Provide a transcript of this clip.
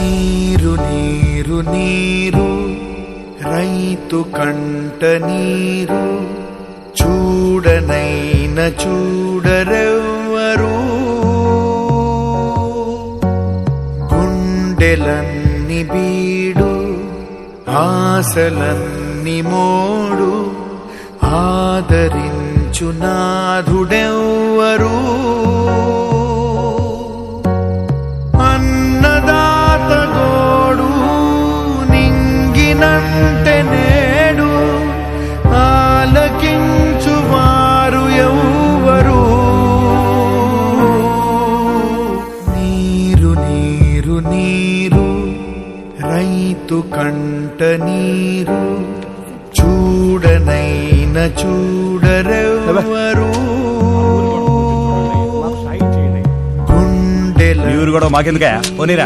నీరు నీరు నీరు రైతు కంట నీరు చూడనైన చూడరెవ్వరు గుండెలన్ని బీడు ఆశలన్ని మోడు ఆదరించు నాథుడెవ్వరు అన్నదాత గోడు నింగినంటే నేడు ఆలకించువారు ఎవ్వరు నీరు నీరు నీరు రైతు కంట నీరు చూడనైన చూడరెవ్వరు కూడా మాకెందుకా పోనీరా.